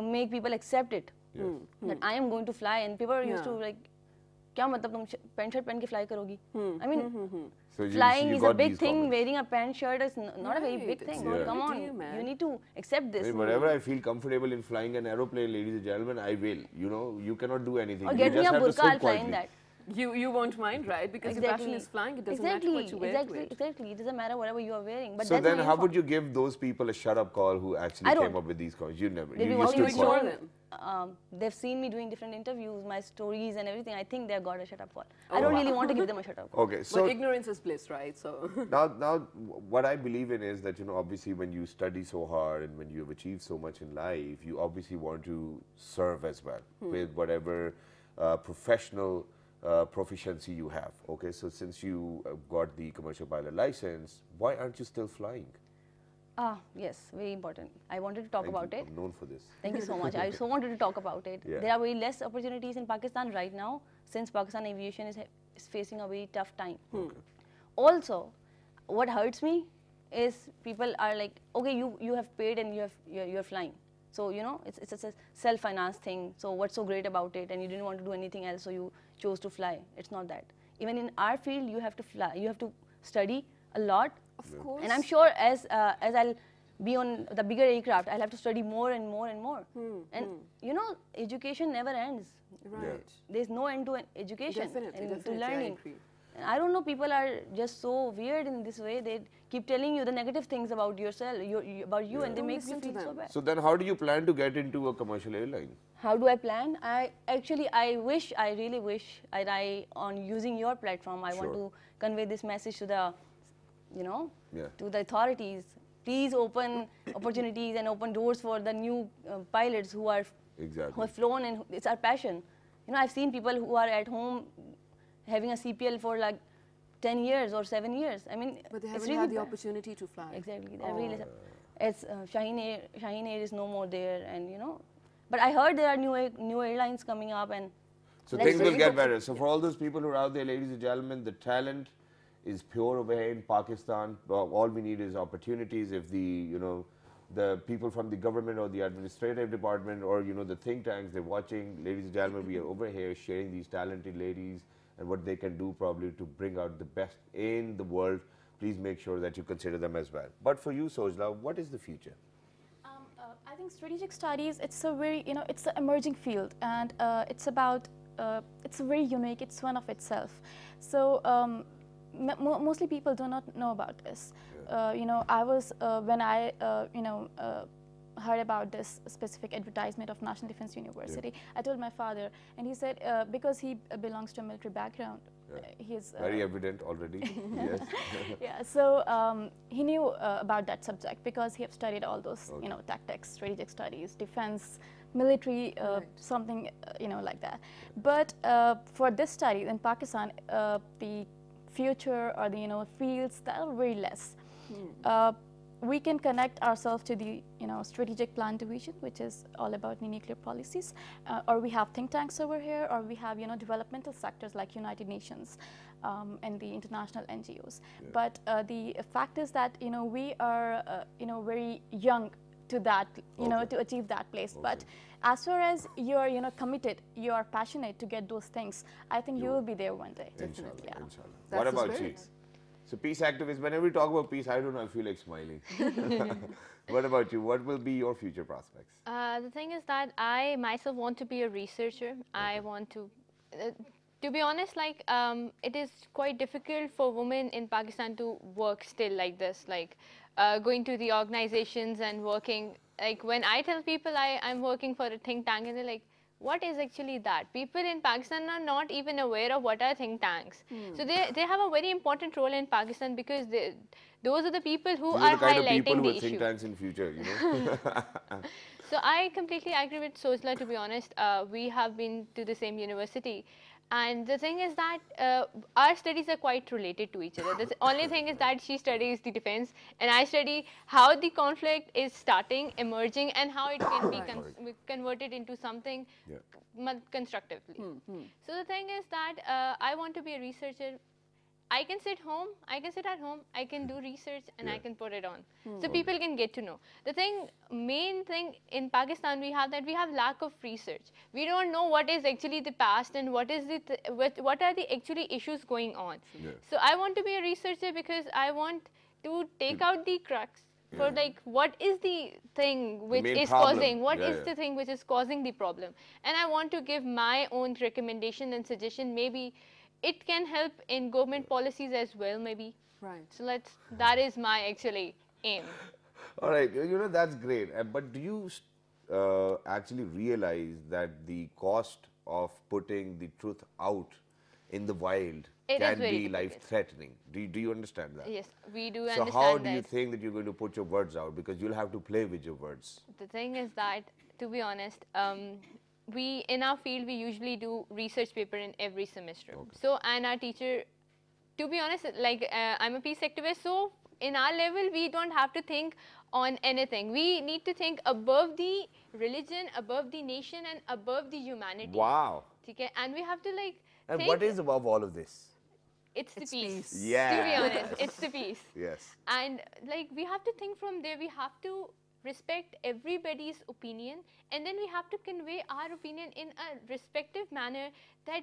Speaker 3: make people accept it. That I am going to fly, and people used to like, क्या मतलब तुम pant shirt पहन के fly करोगी? I mean,
Speaker 2: So
Speaker 3: flying
Speaker 2: you
Speaker 3: is
Speaker 2: got
Speaker 3: a big
Speaker 2: these
Speaker 3: thing.
Speaker 2: comments.
Speaker 3: Wearing a pant shirt is not a very
Speaker 1: Right,
Speaker 3: big
Speaker 1: it's
Speaker 3: thing.
Speaker 1: not a
Speaker 3: Come
Speaker 1: big
Speaker 3: on,
Speaker 1: deal, man.
Speaker 3: you need to accept this.
Speaker 2: I mean, whenever I feel comfortable in flying an aeroplane, ladies and gentlemen, I will. You know, you cannot do anything.
Speaker 3: Or
Speaker 2: You
Speaker 3: get me
Speaker 2: just
Speaker 3: a
Speaker 2: have to
Speaker 3: burqa,
Speaker 2: sit
Speaker 3: I'll fly in
Speaker 2: quietly.
Speaker 3: that.
Speaker 1: You won't mind, right? Because your passion is flying. It doesn't matter what you wear to it.
Speaker 3: Exactly. It doesn't matter whatever you are wearing. But
Speaker 2: So
Speaker 3: that's
Speaker 2: then,
Speaker 3: my
Speaker 2: how
Speaker 3: uniform.
Speaker 2: would you give those people a shut-up call who actually
Speaker 3: I
Speaker 2: came
Speaker 3: don't.
Speaker 2: up with these comments? You never.
Speaker 3: They'll be
Speaker 2: You
Speaker 3: watching
Speaker 2: stood
Speaker 3: my show.
Speaker 2: quiet.
Speaker 3: They've seen me doing different interviews, my stories and everything. I think they've got a shut-up call. I don't really want to give them a shut-up call.
Speaker 2: Okay, so
Speaker 1: But ignorance is bliss, right? So
Speaker 2: now, what I believe in is that obviously, when you study so hard and when you have achieved so much in life, you obviously want to serve as well with whatever professional proficiency you have. Okay, so since you got the commercial pilot license, why aren't you still flying?
Speaker 3: Yes, very important. I wanted to talk
Speaker 2: Thank
Speaker 3: about
Speaker 2: you.
Speaker 3: it.
Speaker 2: I'm known for this.
Speaker 3: Thank you so much. I so wanted to talk about it.
Speaker 2: Yeah.
Speaker 3: There are very less opportunities in Pakistan right now, since Pakistan aviation is facing a very tough time. Also, what hurts me is people are like, okay, you have paid and you're flying. So it's a self-finance thing. So what's so great about it? And you didn't want to do anything else, so you chose to fly. It's not that. Even in our field, you have to fly. You have to study a lot.
Speaker 1: of course.
Speaker 3: And I'm sure as I'll be on the bigger aircraft, I'll have to study more and more and more. And education never ends.
Speaker 1: Right.
Speaker 3: There's no end to education
Speaker 1: Definitely,
Speaker 3: and
Speaker 1: definitely,
Speaker 3: to
Speaker 1: I
Speaker 3: learning.
Speaker 1: agree.
Speaker 3: And I don't know, people are just so weird in this way. They keep telling you the negative things about yourself, about you, and they
Speaker 1: Don't
Speaker 3: make you
Speaker 1: listen to
Speaker 3: feel so
Speaker 1: them.
Speaker 3: bad.
Speaker 2: So then, how do you plan to get into a commercial airline?
Speaker 3: How do I plan? I really wish on using your platform, I want to convey this message to the, to the authorities. Please open opportunities and open doors for the new pilots who have flown, and it's our passion. I've seen people who are at home having a CPL for like 10 years or 7 years. I mean,
Speaker 1: But they
Speaker 3: it's
Speaker 1: haven't
Speaker 3: really
Speaker 1: had the
Speaker 3: bad.
Speaker 1: opportunity to fly.
Speaker 3: Exactly. They're really it's Shaheen Air is no more there, and But I heard there are new airlines coming up, and
Speaker 2: So
Speaker 3: let's
Speaker 2: things will
Speaker 3: really
Speaker 2: get
Speaker 3: hope-
Speaker 2: better. So for all those people who are out there, ladies and gentlemen, the talent is pure over here in Pakistan. All we need is opportunities. If the people from the government or the administrative department or the think tanks, they're watching, ladies and gentlemen, we are over here sharing these talented ladies and what they can do probably to bring out the best in the world. Please make sure that you consider them as well. But for you, Sojla, what is the future?
Speaker 4: I think strategic studies, it's a very, it's an emerging field, and it's very unique, it's one of itself. So mostly people do not know about this. I was, when I, heard about this specific advertisement of National Defense University, I told my father, and he said, because he belongs to a military background, he's
Speaker 2: very evident already. Yes.
Speaker 4: yeah, so he knew about that subject because he have studied all those, tactics, strategic studies, defense, military, something, like that. But for this study in Pakistan, the future or the fields that are very less. We can connect ourselves to the strategic plan division, which is all about the nuclear policies, or we have think tanks over here, or we have developmental sectors like United Nations and the international NGOs. But the fact is that we are very young to that to achieve that place. But as far as you're committed, you are passionate to get those things, I think you will be there one day.
Speaker 2: Inshallah,
Speaker 4: Yeah.
Speaker 2: inshallah.
Speaker 1: That's
Speaker 2: What
Speaker 1: the
Speaker 2: about you?
Speaker 1: spirit.
Speaker 2: So peace activists, whenever we talk about peace, I don't know, I feel like smiling. What about you? What will be your future prospects?
Speaker 5: The thing is that I myself want to be a researcher. I want to be honest, like it is quite difficult for women in Pakistan to work still like this, like going to the organizations and working. Like when I tell people I'm working for a think tank, and they're like, what is actually that? People in Pakistan are not even aware of what are think tanks. So they have a very important role in Pakistan because those are the people who
Speaker 2: These
Speaker 5: are
Speaker 2: the kind of people
Speaker 5: highlighting
Speaker 2: who
Speaker 5: the
Speaker 2: are think
Speaker 5: issue.
Speaker 2: tanks in future, you know.
Speaker 5: So I completely agree with Sojla, to be honest. We have been to the same university. And the thing is that our studies are quite related to each other. The only thing is that she studies the defense and I study how the conflict is starting, emerging, and how it can be converted into something constructively. So the thing is that I want to be a researcher. I can sit at home, I can do research and I can put it on. So people can get to know. The main thing in Pakistan we have lack of research. We don't know what is actually the past and what is what are the actually issues going on. So I want to be a researcher because I want to take out the crux for like what is the thing which is causing, the thing which is causing the problem. And I want to give my own recommendation and suggestion. Maybe it can help in government policies as well, maybe.
Speaker 1: Right.
Speaker 5: So that is my actually aim.
Speaker 2: All right, you know, that's great. But do you actually realize that the cost of putting the truth out in the wild can be life-threatening? Do you understand that?
Speaker 5: Yes, we do understand that.
Speaker 2: So how do you think that you're going to put your words out? Because you'll have to play with your words.
Speaker 5: The thing is that, to be honest, we in our field we usually do research paper in every semester. So and our teacher, to be honest, like I'm a peace activist, so in our level we don't have to think on anything. We need to think above the religion, above the nation, and above the humanity.
Speaker 2: Wow.
Speaker 5: Okay? And we have to like
Speaker 2: and
Speaker 5: think,
Speaker 2: what is above all of this?
Speaker 5: It's the peace.
Speaker 2: Yeah.
Speaker 5: To be honest, it's the peace.
Speaker 2: Yes.
Speaker 5: And like we have to think from there. We have to respect everybody's opinion, and then we have to convey our opinion in a respective manner that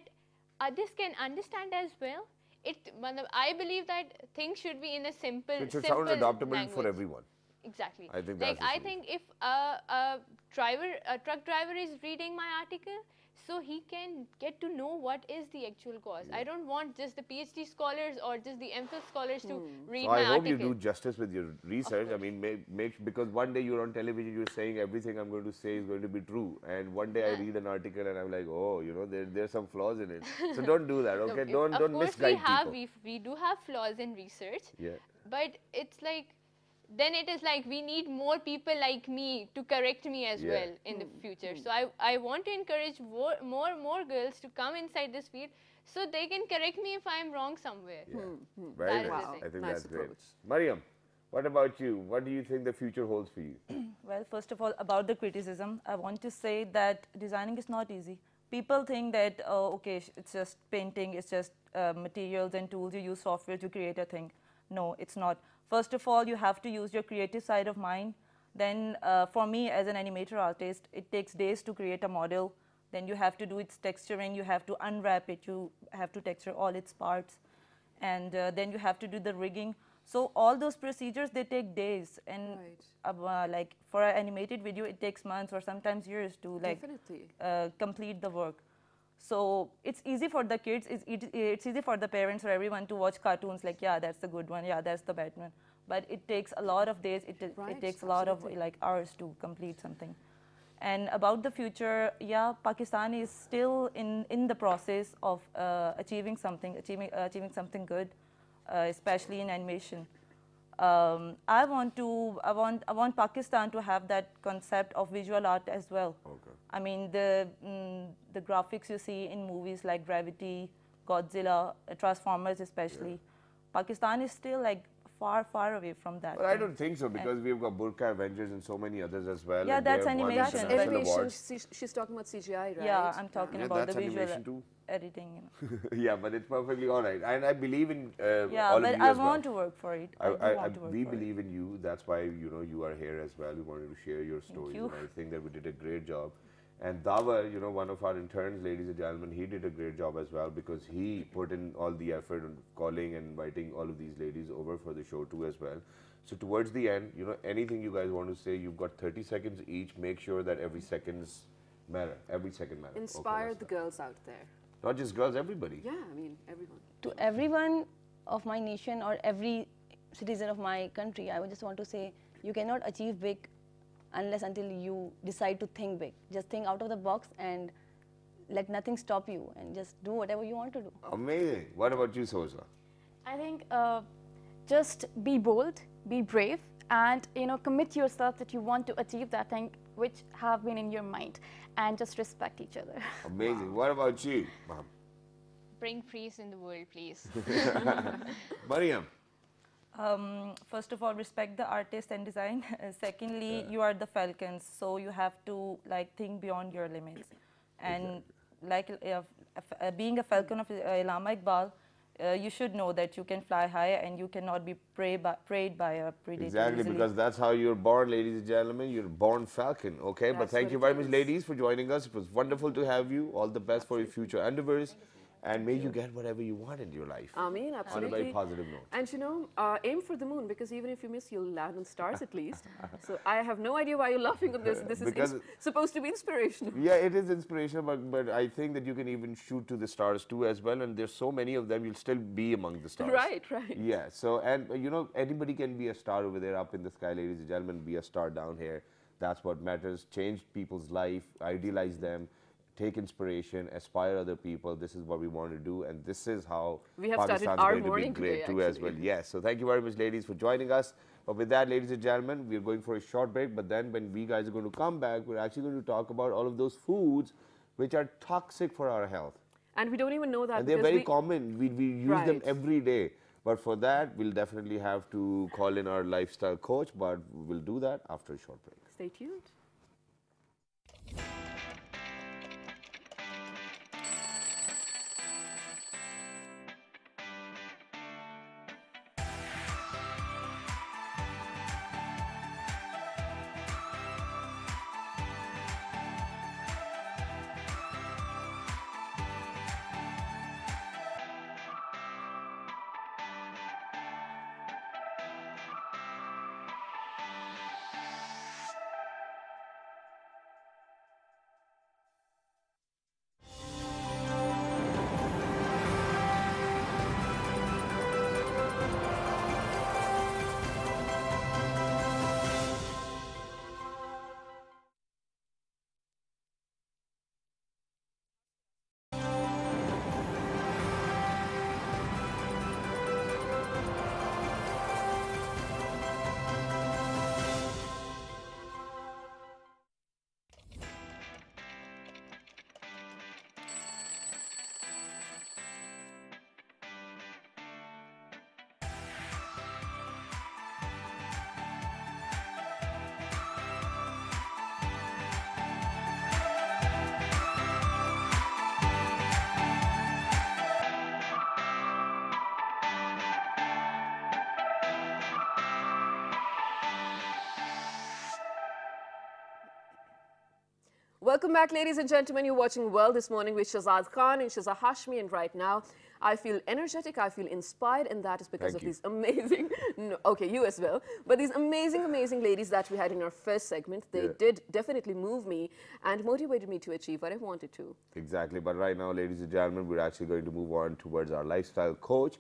Speaker 5: others can understand as well. I believe that things should be in a simple,
Speaker 2: it should sound adoptable
Speaker 5: language.
Speaker 2: For everyone.
Speaker 5: Exactly.
Speaker 2: I think that's
Speaker 5: I think if a truck driver is reading my article, so he can get to know what is the actual cause. I don't want just the PhD scholars or just the MPhil scholars to read my article.
Speaker 2: I hope you do justice with your research. I mean, because one day you're on television, you're saying everything I'm going to say is going to be true. And one day I read an article and I'm like, oh, you know, there's some flaws in it. So don't do that, okay?
Speaker 5: No,
Speaker 2: don't misguide people.
Speaker 5: We do have flaws in research.
Speaker 2: Yeah.
Speaker 5: But it's like, then it is like we need more people like me to correct me as well in the future. So I want to encourage more girls to come inside this field so they can correct me if I'm wrong somewhere.
Speaker 2: Very nice. I think that's great. Mariam, what about you? What do you think the future holds for you?
Speaker 6: Well, first of all, about the criticism, I want to say that designing is not easy. People think that, okay, it's just painting, it's just materials and tools, you use software to create a thing. No, it's not. First of all, you have to use your creative side of mind. Then for me as an animator artist, it takes days to create a model. Then you have to do its texturing, you have to unwrap it, you have to texture all its parts. And then you have to do the rigging. So all those procedures, they take days. And like for an animated video, it takes months or sometimes years to like complete the work. So it's easy for the kids, it's easy for the parents or everyone to watch cartoons like, yeah, that's the good one, yeah, that's the bad one. But it takes a lot of days, it takes a lot of like hours to complete something. And about the future, yeah, Pakistan is still in the process of achieving something good, especially in animation. I want Pakistan to have that concept of visual art as well. I mean, the graphics you see in movies like Gravity, Godzilla, Transformers especially, Pakistan is still like far away from that.
Speaker 2: Well, I don't think so, because we've got Burqa Avengers and so many others as well.
Speaker 6: Yeah, that's animation.
Speaker 1: She's talking about CGI, right?
Speaker 6: Yeah, I'm talking about the visual editing. You know.
Speaker 2: Yeah, but it's perfectly all right. And I believe in all of you
Speaker 6: but I
Speaker 2: as
Speaker 6: want to work for it.
Speaker 2: We believe in you. That's why, you know, you are here as well. We wanted to share your story.
Speaker 6: Thank you.
Speaker 2: And I think that we did a great job. And Dawa, you know, one of our interns, ladies and gentlemen, he did a great job as well, because he put in all the effort on calling and inviting all of these ladies over for the show too as well. So towards the end, you know, anything you guys want to say, you've got 30 seconds each. Make sure that every second matters.
Speaker 1: Inspire the girls out there.
Speaker 2: Not just girls, everybody.
Speaker 1: Yeah, I mean, everyone.
Speaker 3: To everyone of my nation or every citizen of my country, I would just want to say, you cannot achieve big until you decide to think big. Just think out of the box and let nothing stop you and just do whatever you want to do.
Speaker 2: Amazing. What about you, Sosa?
Speaker 4: I think just be bold, be brave, and commit yourself that you want to achieve that thing which have been in your mind, and just respect each other.
Speaker 2: Amazing. What about you, Mom?
Speaker 5: Bring peace in the world, please.
Speaker 2: Mariam?
Speaker 6: First of all, respect the artist and design. Secondly, you are the falcons, so you have to think beyond your limits. And being a falcon of Allama Iqbal, you should know that you can fly higher and you cannot be preyed by a predator.
Speaker 2: Exactly,
Speaker 6: easily.
Speaker 2: because that's how you're born, ladies and gentlemen. You're born falcon, okay? But thank you very much, ladies, for joining us. It was wonderful to have you. All the best for your future endeavors. And may you get whatever you want in your life.
Speaker 1: Absolutely.
Speaker 2: On a very positive note.
Speaker 1: And aim for the moon, because even if you miss, you'll land on stars at least. So I have no idea why you're laughing at this. This is supposed to be inspirational.
Speaker 2: Yeah, it is inspirational, but I think that you can even shoot to the stars too as well. And there's so many of them, you'll still be among the stars.
Speaker 1: Right.
Speaker 2: Yeah, so, and anybody can be a star over there up in the sky, ladies and gentlemen, be a star down here. That's what matters. Change people's life, idealize them. Take inspiration, aspire other people. This is what we want to do, and this is how
Speaker 1: we have
Speaker 2: Pakistan's
Speaker 1: started our
Speaker 2: going to be
Speaker 1: morning
Speaker 2: great
Speaker 1: today,
Speaker 2: too as well. Yes, so thank you very much, ladies, for joining us. But with that, ladies and gentlemen, we're going for a short break, but then when we guys are going to come back, we're actually going to talk about all of those foods which are toxic for our health.
Speaker 1: And we don't even know that.
Speaker 2: And they're very common. We use them every day. But for that, we'll definitely have to call in our lifestyle coach, but we'll do that after a short break.
Speaker 1: Stay tuned. Welcome back, ladies and gentlemen. You're watching World This Morning with Shahzad Khan and Shahzad Hashmi, and right now I feel energetic, I feel inspired, and that is because of these amazing, okay, you as well, but these amazing, amazing ladies that we had in our first segment. They did definitely move me and motivated me to achieve what I wanted to.
Speaker 2: Exactly, but right now, ladies and gentlemen, we're actually going to move on towards our lifestyle coach,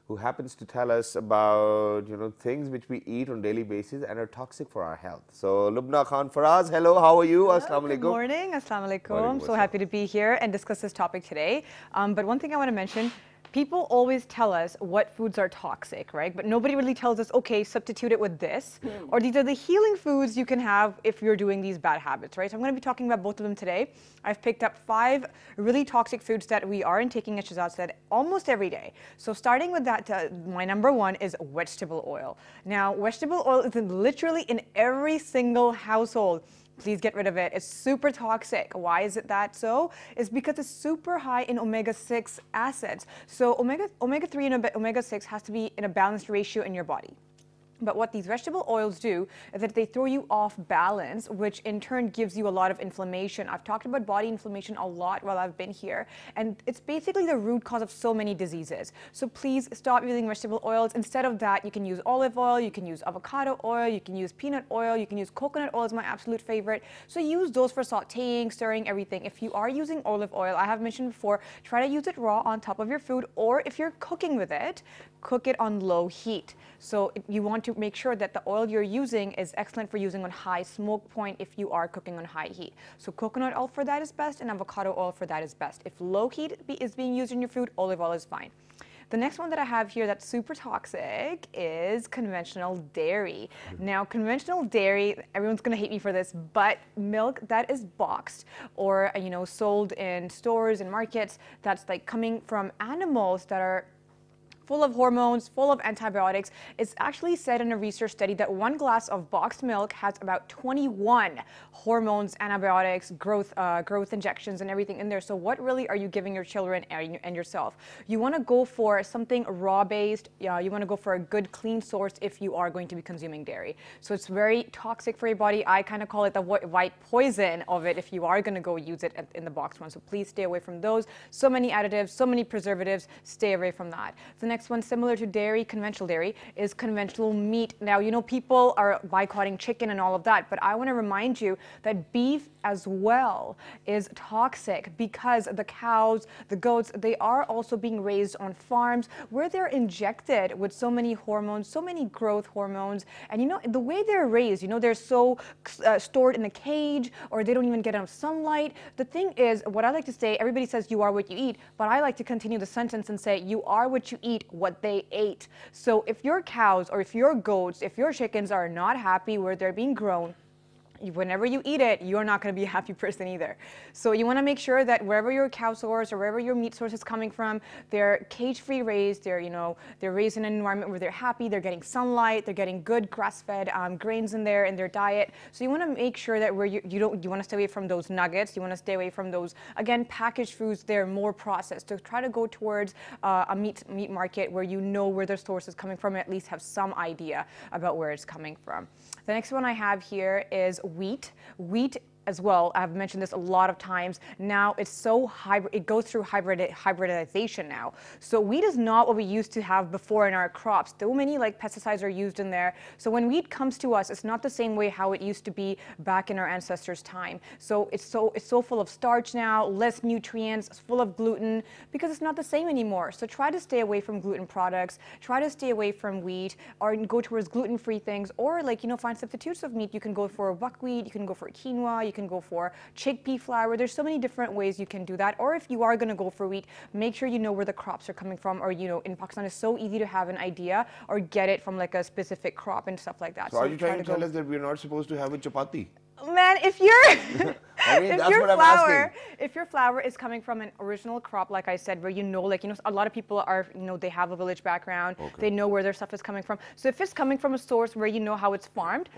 Speaker 2: who happens to tell us about, things which we eat on a daily basis and are toxic for our health. So, Lubna Khan Faraz, hello, how are you? Assalamu alaikum.
Speaker 7: Good morning, assalamu alaikum. I'm so happy to be here and discuss this topic today. But one thing I want to mention, people always tell us what foods are toxic, right? But nobody really tells us, okay, substitute it with this, or these are the healing foods you can have if you're doing these bad habits, right? So I'm going to be talking about both of them today. I've picked up 5 really toxic foods that we are intaking, as Shahzad said, almost every day. So starting with that, my number 1 is vegetable oil. Now, vegetable oil is literally in every single household. Please get rid of it. It's super toxic. Why is it that so? It's because it's super high in omega-6 acids. So omega-3 and omega-6 has to be in a balanced ratio in your body. But what these vegetable oils do is that they throw you off balance, which in turn gives you a lot of inflammation. I've talked about body inflammation a lot while I've been here, and it's basically the root cause of so many diseases. So please stop using vegetable oils. Instead of that, you can use olive oil, you can use avocado oil, you can use peanut oil, you can use coconut oil is my absolute favorite. So use those for sauteing, stirring, everything. If you are using olive oil, I have mentioned before, try to use it raw on top of your food, or if you're cooking with it, cook it on low heat. So you want to make sure that the oil you're using is excellent for using on high smoke point if you are cooking on high heat. So coconut oil for that is best, and avocado oil for that is best. If low heat is being used in your food, olive oil is fine. The next one that I have here that's super toxic is conventional dairy. Now, conventional dairy, everyone's gonna hate me for this, but milk that is boxed or, sold in stores and markets that's like coming from animals that are full of hormones, full of antibiotics. It's actually said in a research study that 1 glass of boxed milk has about 21 hormones, antibiotics, growth injections, and everything in there. So what really are you giving your children and yourself? You want to go for something raw-based. You want to go for a good, clean source if you are going to be consuming dairy. So it's very toxic for your body. I kind of call it the white poison of it if you are going to go use it in the boxed one. So please stay away from those. So many additives, so many preservatives. Stay away from that. The next one, similar to dairy, conventional dairy, is conventional meat. Now, people are boycotting chicken and all of that, but I want to remind you that beef as well is toxic because the cows, the goats, they are also being raised on farms where they're injected with so many hormones, so many growth hormones. And the way they're raised, they're so stored in a cage, or they don't even get enough sunlight. The thing is, what I like to say, everybody says you are what you eat, but I like to continue the sentence and say you are what you eat, what they ate. So if your cows or if your goats, if your chickens are not happy where they're being grown, whenever you eat it, you're not going to be a happy person either. So you want to make sure that wherever your cow source or wherever your meat source is coming from, they're cage-free raised. They're they're raised in an environment where they're happy. They're getting sunlight. They're getting good grass-fed grains in their diet. So you want to make sure that where you want to stay away from those nuggets. You want to stay away from those, again, packaged foods. They're more processed. So try to go towards a meat market where you know where their source is coming from, and at least have some idea about where it's coming from. The next one I have here is wheat. Wheat as well, I've mentioned this a lot of times. Now it's so hybrid, it goes through hybridization now. So wheat is not what we used to have before in our crops. So many pesticides are used in there. So when wheat comes to us, it's not the same way how it used to be back in our ancestors' time. So it's so full of starch now, less nutrients, it's full of gluten, because it's not the same anymore. So try to stay away from gluten products, try to stay away from wheat, or go towards gluten-free things, or find substitutes of meat. You can go for buckwheat, you can go for quinoa, you can go for chickpea flour. There's so many different ways you can do that. Or if you are going to go for wheat, make sure you know where the crops are coming from. Or in Pakistan, it's so easy to have an idea or get it from a specific crop and stuff like that.
Speaker 2: So are you trying to tell us that we're not supposed to have a chapati?
Speaker 7: Man, if you're
Speaker 2: I mean, that's what I'm asking.
Speaker 7: If your flour is coming from an original crop, like I said, where a lot of people are, they have a village background, they know where their stuff is coming from. So if it's coming from a source where you know how it's farmed,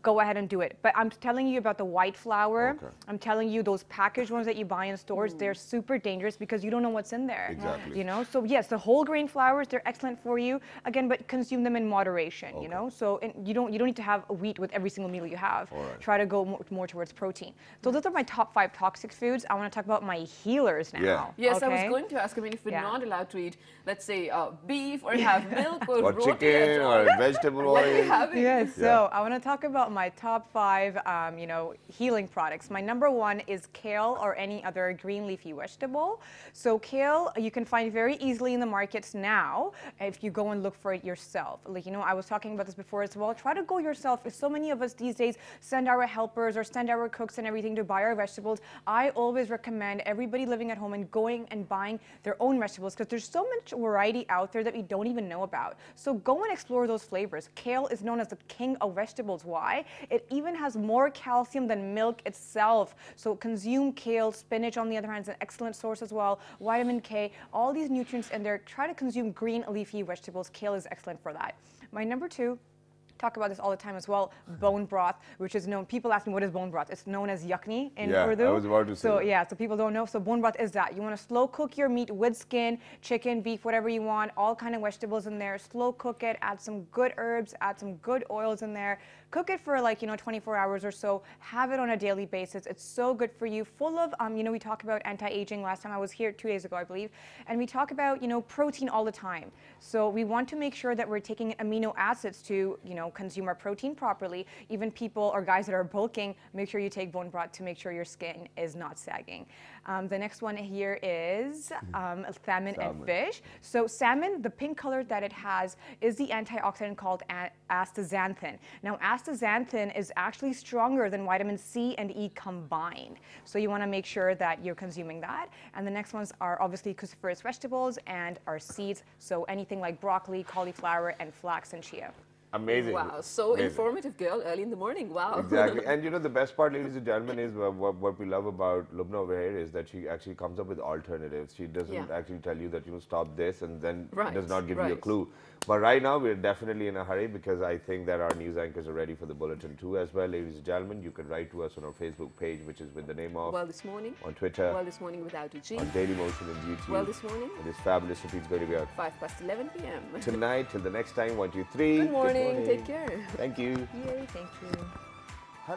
Speaker 7: go ahead and do it. But I'm telling you about the white flour. I'm telling you those packaged ones that you buy in stores, they're super dangerous because you don't know what's in there.
Speaker 2: Exactly.
Speaker 7: So yes, the whole grain flours, they're excellent for you. Again, but consume them in moderation, So you don't need to have wheat with every single meal you have. Try to go more towards protein. So those are my top 5 toxic foods. I want to talk about my healers now.
Speaker 2: Yeah.
Speaker 1: Yes, I was going to ask, if we're not allowed to eat, let's say, beef or have milk or
Speaker 2: chicken or vegetable oil.
Speaker 7: Yes, so I want to talk about my top 5, healing products. My number 1 is kale or any other green leafy vegetable. So kale, you can find very easily in the markets now if you go and look for it yourself. I was talking about this before as well. Try to go yourself. So many of us these days send our helpers or send our cooks and everything to buy our vegetables. I always recommend everybody living at home and going and buying their own vegetables because there's so much variety out there that we don't even know about. So go and explore those flavors. Kale is known as the king of vegetables. Why? It even has more calcium than milk itself. So consume kale. Spinach, on the other hand, is an excellent source as well. Vitamin K, all these nutrients in there. Try to consume green leafy vegetables. Kale is excellent for that. My number 2, talk about this all the time as well, bone broth, which is known, people ask me what is bone broth. It's known as yakni in Urdu.
Speaker 2: I was about to say
Speaker 7: so so people don't know. So bone broth is that. You want to slow cook your meat with skin, chicken, beef, whatever you want, all kind of vegetables in there. Slow cook it, add some good herbs, add some good oils in there. Cook it for 24 hours or so. Have it on a daily basis. It's so good for you. Full of, we talk about anti-aging. Last time I was here 2 days ago, I believe. And we talk about, protein all the time. So we want to make sure that we're taking amino acids to, consume our protein properly. Even people or guys that are bulking, make sure you take bone broth to make sure your skin is not sagging. The next one here is salmon and fish. So salmon, the pink color that it has is the antioxidant called astaxanthin. Now astaxanthin is actually stronger than vitamin C and E combined. So you want to make sure that you're consuming that. And the next ones are obviously cruciferous vegetables and our seeds. So anything like broccoli, cauliflower, and flax and chia.
Speaker 2: Amazing.
Speaker 1: Wow, so
Speaker 2: Amazing.
Speaker 1: Informative, girl, early in the morning. Wow.
Speaker 2: Exactly. And the best part, ladies and gentlemen, is what we love about Lubna over here is that she actually comes up with alternatives. She doesn't actually tell you that, stop this and then does not give you a clue. But right now, we're definitely in a hurry because I think that our news anchors are ready for the bulletin too as well. Ladies and gentlemen, you can write to us on our Facebook page, which is with the name of
Speaker 1: Well This Morning.
Speaker 2: On Twitter.
Speaker 1: Well This Morning without a G.
Speaker 2: On Daily Motion and YouTube.
Speaker 1: Well This Morning.
Speaker 2: And this fabulous repeat's going to be out
Speaker 1: 11 p.m.
Speaker 2: tonight. Till the next time, 1, 2, 3.
Speaker 1: Good morning. Take care.
Speaker 2: Thank you.
Speaker 7: Yay, thank you.